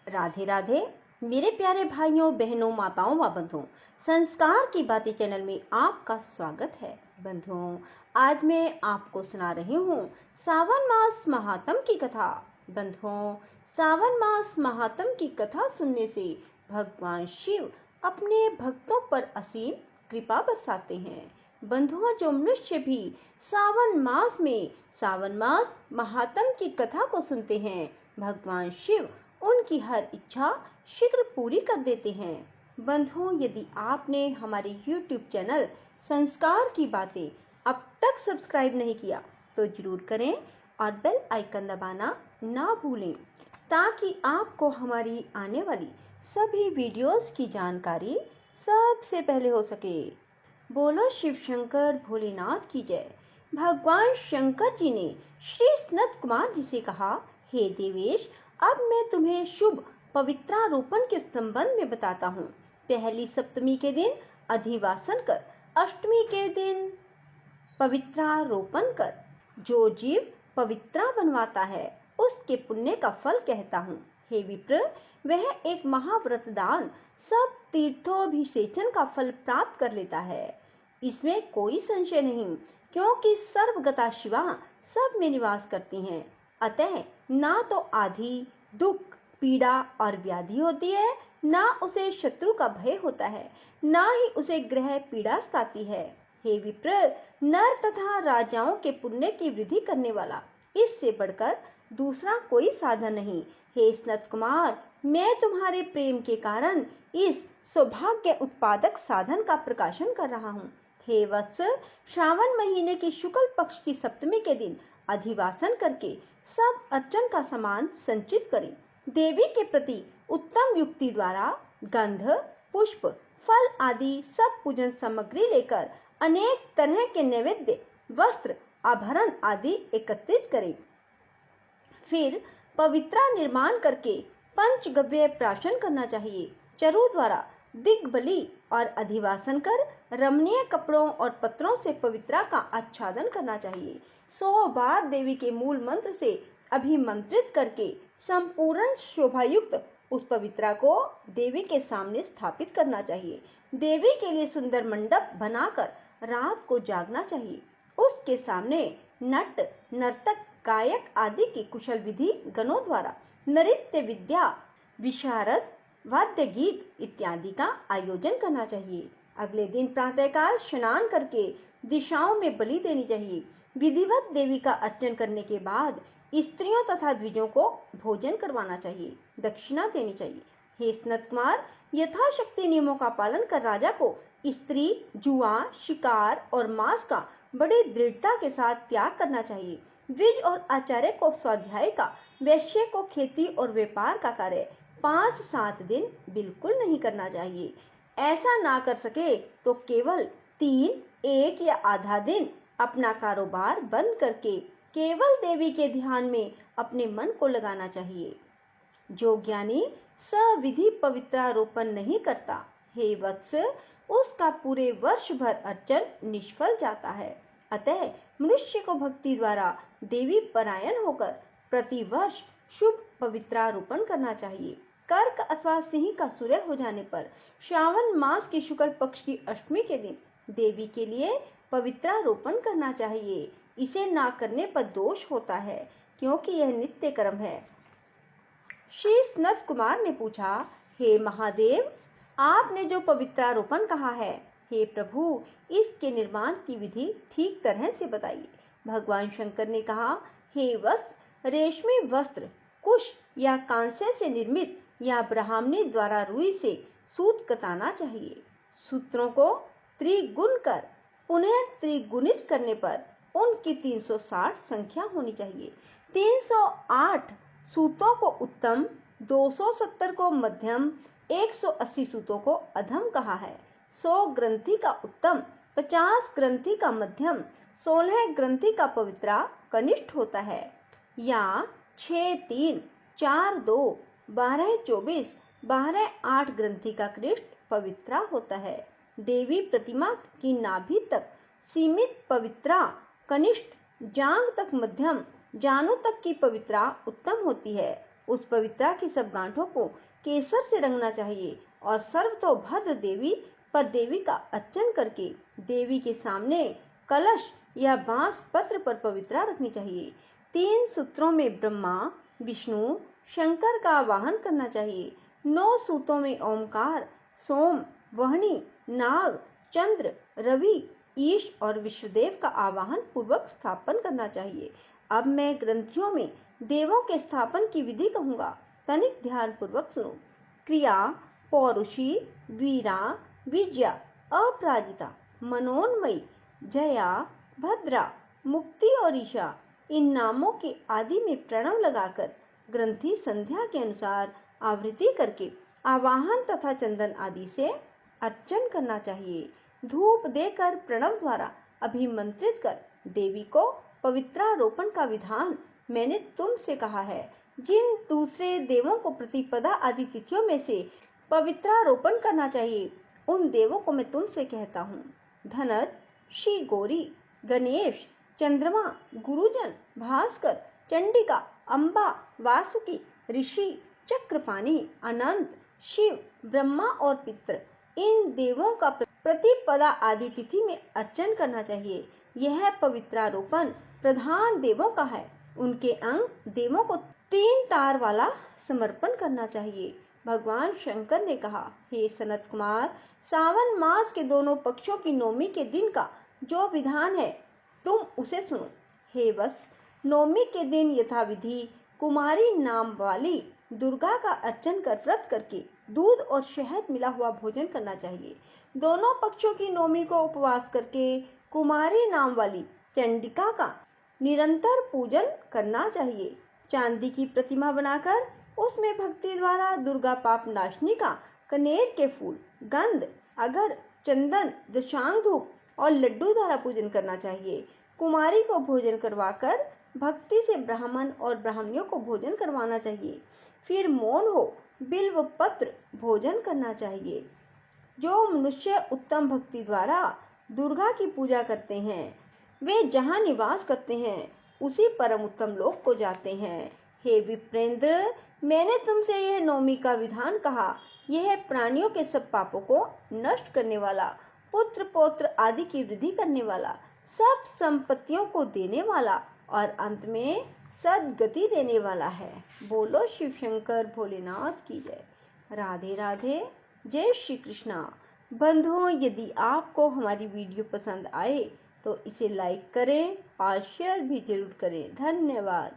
राधे राधे मेरे प्यारे भाइयों बहनों माताओं व बंधुओं, संस्कार की बातें चैनल में आपका स्वागत है। बंधुओं, आज मैं आपको सुना रही हूँ सावन मास महात्म की कथा। बंधुओं, सावन मास महात्म की कथा सुनने से भगवान शिव अपने भक्तों पर असीम कृपा बरसाते हैं। बंधुओं, जो मनुष्य भी सावन मास महात्म की कथा को सुनते हैं, भगवान शिव उनकी हर इच्छा शीघ्र पूरी कर देते हैं। बंधुओं, यदि आपने हमारे YouTube चैनल संस्कार की बातें अब तक सब्सक्राइब नहीं किया तो जरूर करें और बेल आइकन दबाना ना भूलें, ताकि आपको हमारी आने वाली सभी वीडियोस की जानकारी सबसे पहले हो सके। बोलो शिव शंकर भोलेनाथ की जय। भगवान शंकर जी ने श्री सनत कुमार जी से कहा, हे देवेश, अब मैं तुम्हें शुभ पवित्रारोपण के संबंध में बताता हूँ। पहली सप्तमी के दिन अधिवासन कर, अष्टमी के दिन पवित्रारोपण कर। जो जीव पवित्रा बनवाता है उसके पुण्य का फल कहता हूँ। हे विप्र, वह एक महाव्रत दान सब तीर्थोभिषेचन का फल प्राप्त कर लेता है, इसमें कोई संशय नहीं, क्योंकि सर्वगता शिवा सब में निवास करती हैं। अतः ना तो आधी दुख, पीड़ा और व्याधि होती है, ना उसे शत्रु का भय होता है, ना ही उसे ग्रह पीड़ा सताती है। हे विप्र, नर तथा राजाओं के पुण्य की वृद्धि करने वाला इससे बढ़कर दूसरा कोई साधन नहीं। हे सनत कुमार, मैं तुम्हारे प्रेम के कारण इस सौभाग्य उत्पादक साधन का प्रकाशन कर रहा हूँ। हे वत्स, श्रावण महीने की शुक्ल पक्ष की सप्तमी के दिन अधिवासन करके सब अर्चन का सामान संचित करें। देवी के प्रति उत्तम युक्ति द्वारा गंध, पुष्प, फल आदि सब पूजन सामग्री लेकर अनेक तरह के नैवेद्य, वस्त्र, आभरण आदि एकत्रित करें। फिर पवित्रा निर्माण करके पंचगव्य प्राशन करना चाहिए। चरु द्वारा दिग्बली और अधिवासन कर रमणीय कपड़ों और पत्रों से पवित्रा का आच्छादन करना चाहिए। 100 बार देवी के मूल मंत्र से अभिमंत्रित करके संपूर्ण शोभायुक्त उस पवित्रा को देवी के सामने स्थापित करना चाहिए। देवी के लिए सुंदर मंडप बनाकर रात को जागना चाहिए। उसके सामने नट, नर्तक, गायक आदि की कुशल विधि गणों द्वारा नृत्य विद्या, विशारद, वाद्य गीत इत्यादि का आयोजन करना चाहिए। अगले दिन प्रातःकाल स्नान करके दिशाओं में बलि देनी चाहिए। विधिवत देवी का अर्चन करने के बाद स्त्रियों तथा द्विजों को भोजन करवाना चाहिए, दक्षिणा देनी चाहिए। हे सनत कुमार, यथाशक्ति नियमों का पालन कर राजा को स्त्री, जुआ, शिकार और मांस का बड़ी दृढ़ता के साथ त्याग करना चाहिए। द्विज और आचार्य को स्वाध्याय का, वैश्य को खेती और व्यापार का कार्य 5-7 दिन बिल्कुल नहीं करना चाहिए। ऐसा ना कर सके तो केवल 3, 1 या आधा दिन अपना कारोबार बंद करके केवल देवी के ध्यान में अपने मन को लगाना चाहिए। जो ज्ञानी सविधि पवित्रारोपण नहीं करता, हे वत्स, उसका पूरे वर्ष भर अर्चन निष्फल जाता है। अतः मनुष्य को भक्ति द्वारा देवी परायण होकर प्रतिवर्ष शुभ पवित्रारोपण करना चाहिए। कर्क अथवा सिंह का सूर्य हो जाने पर श्रावण मास की शुक्ल पक्ष की अष्टमी के दिन देवी के लिए पवित्रारोपण करना चाहिए। इसे ना करने पर दोष होता है, क्योंकि यह नित्य कर्म है। श्री सनत कुमार ने पूछा, हे महादेव, आपने जो पवित्रारोपण कहा है, हे प्रभु, इसके निर्माण की विधि ठीक तरह से बताइए। भगवान शंकर ने कहा, हे वत्स, रेशमी वस्त्र, कुश या कांसे से निर्मित या ब्राह्मणी द्वारा रुई से सूत कताना चाहिए। सूत्रों को त्रिगुण कर पुनः त्रिगुणित करने पर उनकी 360 संख्या होनी चाहिए। 308 सूतों को उत्तम, 270 को मध्यम, 180 सूतों को अधम कहा है। 100 ग्रंथि का उत्तम, 50 ग्रंथि का मध्यम, 16 ग्रंथि का पवित्रा कनिष्ठ होता है, या 6-3, 4-2, 12-24, 12-8 ग्रंथि का कृष्ण पवित्रा होता है। देवी प्रतिमा की नाभि तक सीमित पवित्रा कनिष्ठ, जांघ तक मध्यम, जानू तक की पवित्रा उत्तम होती है। उस पवित्रा की सब गांठों को केसर से रंगना चाहिए और सर्वतोभद्र देवी पर देवी का अर्चन करके देवी के सामने कलश या बांस पत्र पर पवित्रा रखनी चाहिए। 3 सूत्रों में ब्रह्मा, विष्णु, शंकर का आवाहन करना चाहिए। 9 सूतों में ओमकार, सोम, वहनी, नाग, चंद्र, रवि, ईश और विश्वदेव का आवाहन पूर्वक स्थापन करना चाहिए। अब मैं ग्रंथियों में देवों के स्थापन की विधि कहूँगा, तनिक ध्यान पूर्वक सुनो। क्रिया: पौरुषी, वीरा, विजया, अपराजिता, मनोन्मयी, जया, भद्रा, मुक्ति और ईशा। इन नामों के आदि में प्रणव लगाकर ग्रंथि संध्या के अनुसार आवृत्ति करके आवाहन तथा चंदन आदि से अर्चन करना चाहिए। धूप देकर प्रणव द्वारा अभिमंत्रित कर देवी को पवित्रारोपण का विधान मैंने तुमसे कहा है। जिन दूसरे देवों को प्रतिपदा आदि तिथियों में से पवित्रारोपण करना चाहिए, उन देवों को मैं तुमसे कहता हूँ। धनत, श्री गौरी, गणेश, चंद्रमा, गुरुजन, भास्कर, चंडिका, अम्बा, वासुकी, ऋषि, चक्रपाणि, अनंत, शिव, ब्रह्मा और पितृ। इन देवों का प्रतिपदा आदि तिथि में अर्चन करना चाहिए। यह पवित्रारोपण प्रधान देवों का है। उनके अंग देवों को 3 तार वाला समर्पण करना चाहिए। भगवान शंकर ने कहा, हे सनत कुमार, सावन मास के दोनों पक्षों की नौमी के दिन का जो विधान है तुम उसे सुनो। हे वत्स, नौमी के दिन यथाविधि कुमारी नाम वाली दुर्गा का अर्चन कर व्रत करके दूध और शहद मिला हुआ भोजन करना चाहिए। दोनों पक्षों की नौमी को उपवास करके कुमारी नाम वाली चंडिका का निरंतर पूजन करना चाहिए। चांदी की प्रतिमा बनाकर उसमें भक्ति द्वारा दुर्गा पाप नाशनी का कनेर के फूल, गंध, अगर, चंदन, दशांग धूप और लड्डू द्वारा पूजन करना चाहिए। कुमारी को भोजन करवाकर भक्ति से ब्राह्मण और ब्राह्मणियों को भोजन करवाना चाहिए। फिर मौन हो बिल्व पत्र भोजन करना चाहिए। जो मनुष्य उत्तम भक्ति द्वारा दुर्गा की पूजा करते हैं, वे जहाँ निवास करते हैं उसी परम उत्तम लोक को जाते हैं। हे विप्रेंद्र, मैंने तुमसे यह नौमी का विधान कहा। यह प्राणियों के सब पापों को नष्ट करने वाला, पुत्र पौत्र आदि की वृद्धि करने वाला, सब संपत्तियों को देने वाला और अंत में सद्गति देने वाला है। बोलो शिव शंकर भोलेनाथ की जय। राधे राधे, जय श्री कृष्णा। बंधुओं, यदि आपको हमारी वीडियो पसंद आए तो इसे लाइक करें और शेयर भी जरूर करें। धन्यवाद।